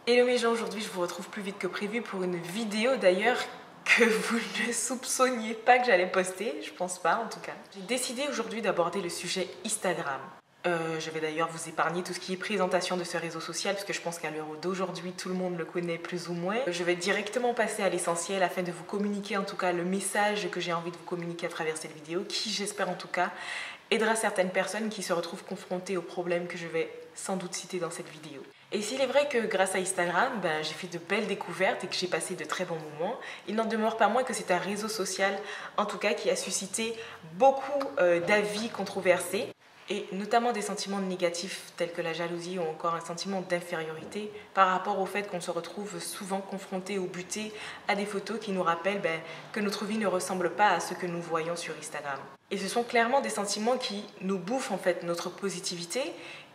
Hello mes gens, aujourd'hui je vous retrouve plus vite que prévu pour une vidéo d'ailleurs que vous ne soupçonniez pas que j'allais poster, je pense pas en tout cas. J'ai décidé aujourd'hui d'aborder le sujet Instagram. Je vais d'ailleurs vous épargner tout ce qui est présentation de ce réseau social parce que je pense qu'à l'heure d'aujourd'hui tout le monde le connaît plus ou moins. Je vais directement passer à l'essentiel afin de vous communiquer en tout cas le message que j'ai envie de vous communiquer à travers cette vidéo qui j'espère en tout cas aidera certaines personnes qui se retrouvent confrontées aux problèmes que je vais sans doute citer dans cette vidéo. Et s'il est vrai que grâce à Instagram, j'ai fait de belles découvertes et que j'ai passé de très bons moments, il n'en demeure pas moins que c'est un réseau social, en tout cas, qui a suscité beaucoup d'avis controversés, et notamment des sentiments négatifs tels que la jalousie ou encore un sentiment d'infériorité par rapport au fait qu'on se retrouve souvent confronté ou buté à des photos qui nous rappellent que notre vie ne ressemble pas à ce que nous voyons sur Instagram. Et ce sont clairement des sentiments qui nous bouffent en fait notre positivité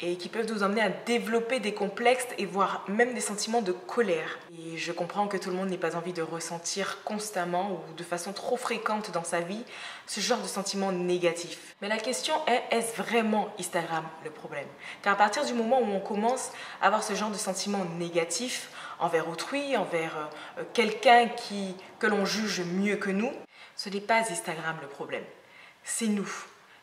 et qui peuvent nous emmener à développer des complexes et voire même des sentiments de colère. Et je comprends que tout le monde n'ait pas envie de ressentir constamment ou de façon trop fréquente dans sa vie ce genre de sentiments négatifs. Mais la question est, est-ce vraiment Instagram le problème? Car à partir du moment où on commence à avoir ce genre de sentiments négatifs envers autrui, envers quelqu'un que l'on juge mieux que nous, ce n'est pas Instagram le problème. C'est nous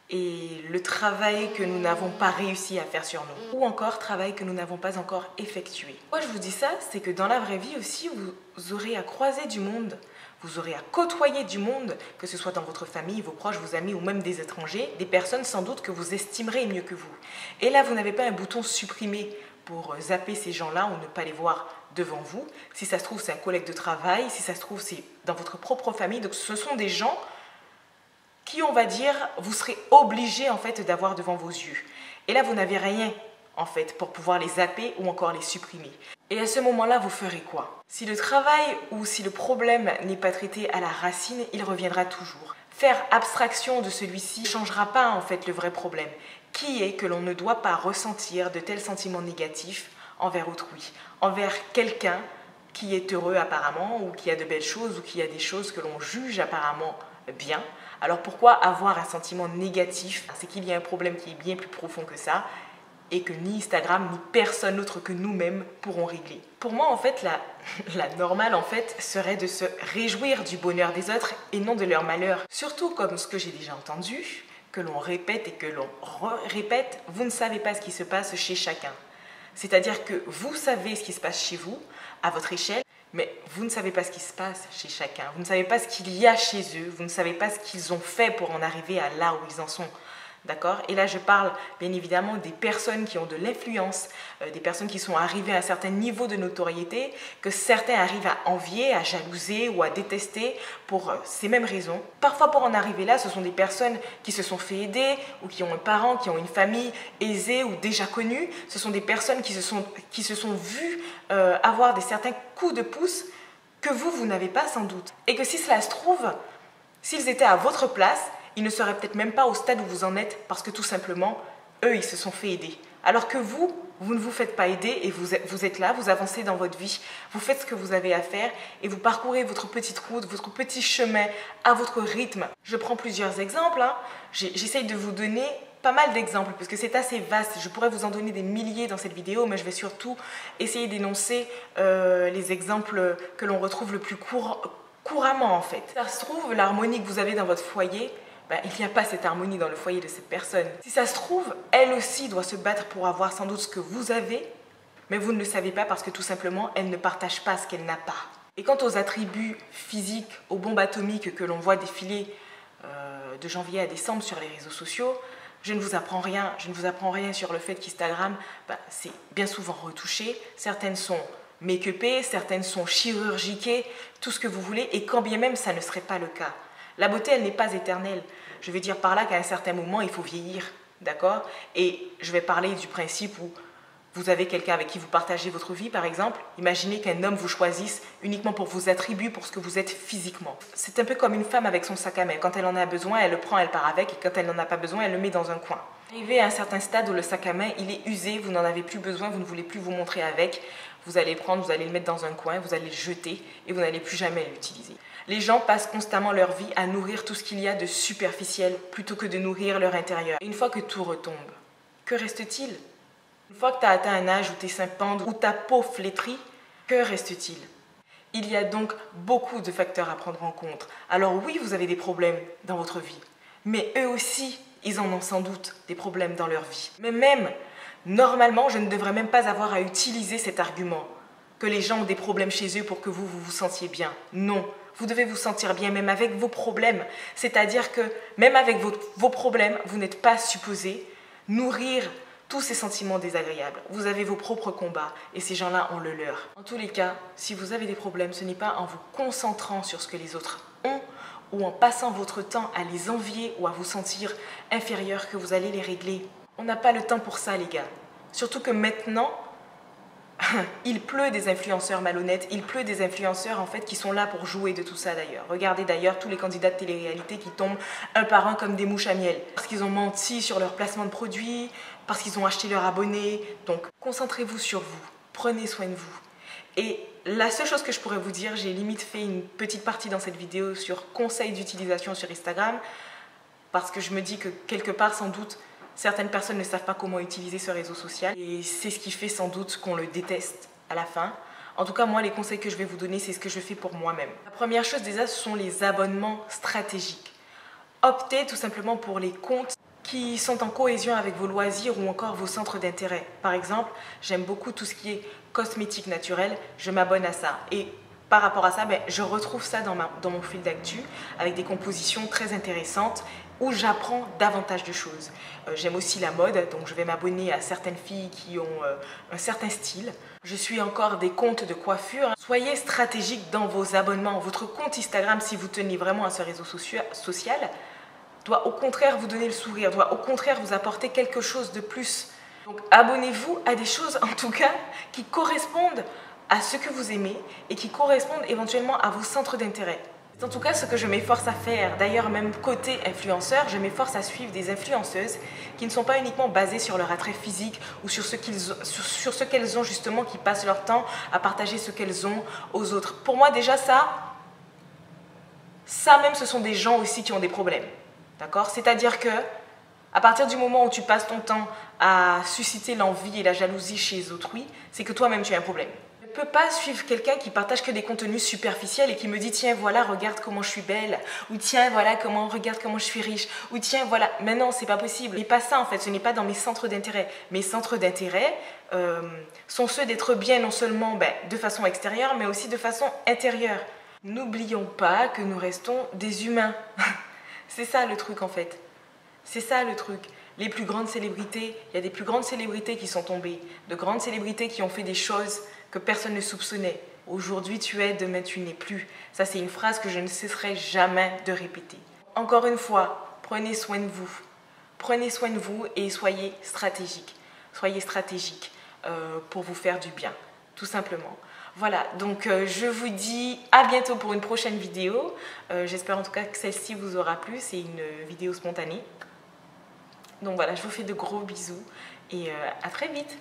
et le travail que nous n'avons pas réussi à faire sur nous, ou encore travail que nous n'avons pas encore effectué. Pourquoi je vous dis ça? C'est que dans la vraie vie aussi, vous aurez à croiser du monde, vous aurez à côtoyer du monde, que ce soit dans votre famille, vos proches, vos amis ou même des étrangers, des personnes sans doute que vous estimerez mieux que vous. Et là, vous n'avez pas un bouton supprimer pour zapper ces gens-là ou ne pas les voir devant vous. Si ça se trouve, c'est un collègue de travail, si ça se trouve, c'est dans votre propre famille. Donc ce sont des gens qui, on va dire, vous serez obligé en fait d'avoir devant vos yeux. Et là, vous n'avez rien en fait pour pouvoir les zapper ou encore les supprimer. Et à ce moment-là, vous ferez quoi? Si le travail ou si le problème n'est pas traité à la racine, il reviendra toujours. Faire abstraction de celui-ci ne changera pas en fait le vrai problème, qui est que l'on ne doit pas ressentir de tels sentiments négatifs envers autrui, envers quelqu'un qui est heureux apparemment ou qui a de belles choses ou qui a des choses que l'on juge apparemment bien. Alors pourquoi avoir un sentiment négatif? C'est qu'il y a un problème qui est bien plus profond que ça et que ni Instagram ni personne d'autre que nous-mêmes pourront régler. Pour moi, en fait, la normale en fait serait de se réjouir du bonheur des autres et non de leur malheur. Surtout comme ce que j'ai déjà entendu, que l'on répète et que l'on répète, vous ne savez pas ce qui se passe chez chacun. C'est-à-dire que vous savez ce qui se passe chez vous, à votre échelle, mais vous ne savez pas ce qui se passe chez chacun. Vous ne savez pas ce qu'il y a chez eux. Vous ne savez pas ce qu'ils ont fait pour en arriver à là où ils en sont. D'accord? Et là, je parle bien évidemment des personnes qui ont de l'influence, des personnes qui sont arrivées à un certain niveau de notoriété, que certains arrivent à envier, à jalouser ou à détester pour ces mêmes raisons. Parfois, pour en arriver là, ce sont des personnes qui se sont fait aider ou qui ont un parent, qui ont une famille aisée ou déjà connue. Ce sont des personnes qui se sont vues avoir certains coups de pouce que vous n'avez pas sans doute. Et que si cela se trouve, s'ils étaient à votre place, ils ne seraient peut-être même pas au stade où vous en êtes parce que tout simplement, eux, ils se sont fait aider. Alors que vous ne vous faites pas aider et vous êtes là, vous avancez dans votre vie, vous faites ce que vous avez à faire et vous parcourez votre petite route, votre petit chemin à votre rythme. Je prends plusieurs exemples, j'essaye de vous donner pas mal d'exemples parce que c'est assez vaste. Je pourrais vous en donner des milliers dans cette vidéo, mais je vais surtout essayer d'énoncer les exemples que l'on retrouve le plus couramment en fait. Ça se trouve, l'harmonie que vous avez dans votre foyer, il n'y a pas cette harmonie dans le foyer de cette personne. Si ça se trouve, elle aussi doit se battre pour avoir sans doute ce que vous avez, mais vous ne le savez pas parce que tout simplement, elle ne partage pas ce qu'elle n'a pas. Et quant aux attributs physiques, aux bombes atomiques que l'on voit défiler de janvier à décembre sur les réseaux sociaux, je ne vous apprends rien. Je ne vous apprends rien sur le fait qu'Instagram, c'est bien souvent retouché. Certaines sont make-upées, certaines sont chirurgiquées, tout ce que vous voulez, et quand bien même ça ne serait pas le cas. La beauté, elle n'est pas éternelle. Je veux dire par là qu'à un certain moment, il faut vieillir, d'accord? Et je vais parler du principe où vous avez quelqu'un avec qui vous partagez votre vie, par exemple. Imaginez qu'un homme vous choisisse uniquement pour vos attributs, pour ce que vous êtes physiquement. C'est un peu comme une femme avec son sac à main. Quand elle en a besoin, elle le prend, elle part avec. Et quand elle n'en a pas besoin, elle le met dans un coin. Arrivé à un certain stade où le sac à main, il est usé, vous n'en avez plus besoin, vous ne voulez plus vous montrer avec. Vous allez le prendre, vous allez le mettre dans un coin, vous allez le jeter et vous n'allez plus jamais l'utiliser. Les gens passent constamment leur vie à nourrir tout ce qu'il y a de superficiel plutôt que de nourrir leur intérieur. Et une fois que tout retombe, que reste-t-il? Une fois que tu as atteint un âge où tes seins pendent, où ta peau flétrit, Que reste-t-il? Il y a donc beaucoup de facteurs à prendre en compte. Alors oui, vous avez des problèmes dans votre vie, mais eux aussi, ils en ont sans doute des problèmes dans leur vie. Mais même, normalement, je ne devrais même pas avoir à utiliser cet argument, que les gens ont des problèmes chez eux pour que vous vous sentiez bien. Non, vous devez vous sentir bien même avec vos problèmes. C'est-à-dire que même avec vos problèmes, vous n'êtes pas supposé nourrir tous ces sentiments désagréables. Vous avez vos propres combats et ces gens-là ont le leur. En tous les cas, si vous avez des problèmes, ce n'est pas en vous concentrant sur ce que les autres ont ou en passant votre temps à les envier ou à vous sentir inférieur que vous allez les régler. On n'a pas le temps pour ça, les gars. Surtout que maintenant, il pleut des influenceurs malhonnêtes, il pleut des influenceurs en fait qui sont là pour jouer de tout ça d'ailleurs. Regardez d'ailleurs tous les candidats de télé-réalité qui tombent un par un comme des mouches à miel. Parce qu'ils ont menti sur leur placement de produits, parce qu'ils ont acheté leurs abonnés. Donc concentrez-vous sur vous, prenez soin de vous. Et la seule chose que je pourrais vous dire, j'ai limite fait une petite partie dans cette vidéo sur conseils d'utilisation sur Instagram, parce que je me dis que quelque part sans doute, certaines personnes ne savent pas comment utiliser ce réseau social et c'est ce qui fait sans doute qu'on le déteste à la fin. En tout cas, moi, les conseils que je vais vous donner, c'est ce que je fais pour moi-même. La première chose déjà, ce sont les abonnements stratégiques. Optez tout simplement pour les comptes qui sont en cohésion avec vos loisirs ou encore vos centres d'intérêt. Par exemple, j'aime beaucoup tout ce qui est cosmétique naturel, je m'abonne à ça. Et par rapport à ça, je retrouve ça dans mon fil d'actu avec des compositions très intéressantes où j'apprends davantage de choses. J'aime aussi la mode, donc je vais m'abonner à certaines filles qui ont un certain style. Je suis encore des comptes de coiffure. Soyez stratégique dans vos abonnements. Votre compte Instagram, si vous tenez vraiment à ce réseau social, doit au contraire vous donner le sourire, doit au contraire vous apporter quelque chose de plus. Donc abonnez-vous à des choses en tout cas qui correspondent à ce que vous aimez et qui correspondent éventuellement à vos centres d'intérêt. C'est en tout cas ce que je m'efforce à faire. D'ailleurs, même côté influenceur, je m'efforce à suivre des influenceuses qui ne sont pas uniquement basées sur leur attrait physique ou sur ce qu'elles ont justement, qui passent leur temps à partager ce qu'elles ont aux autres. Pour moi, déjà ça même, ce sont des gens aussi qui ont des problèmes. D'accord? C'est-à-dire que à partir du moment où tu passes ton temps à susciter l'envie et la jalousie chez autrui, c'est que toi-même tu as un problème. Je ne peux pas suivre quelqu'un qui partage que des contenus superficiels et qui me dit tiens voilà regarde comment je suis belle, ou tiens voilà regarde comment je suis riche, ou tiens voilà. Mais non, c'est pas possible. Et pas ça en fait, ce n'est pas dans mes centres d'intérêt. Mes centres d'intérêt sont ceux d'être bien non seulement de façon extérieure mais aussi de façon intérieure. N'oublions pas que nous restons des humains. C'est ça le truc en fait. C'est ça le truc. Les plus grandes célébrités, il y a des plus grandes célébrités qui sont tombées, de grandes célébrités qui ont fait des choses que personne ne soupçonnait. Aujourd'hui tu es, demain tu n'es plus. Ça c'est une phrase que je ne cesserai jamais de répéter. Encore une fois, prenez soin de vous. Prenez soin de vous et soyez stratégique. Soyez stratégique pour vous faire du bien, tout simplement. Voilà, donc je vous dis à bientôt pour une prochaine vidéo. J'espère en tout cas que celle-ci vous aura plu. C'est une vidéo spontanée. Donc voilà, je vous fais de gros bisous et à très vite.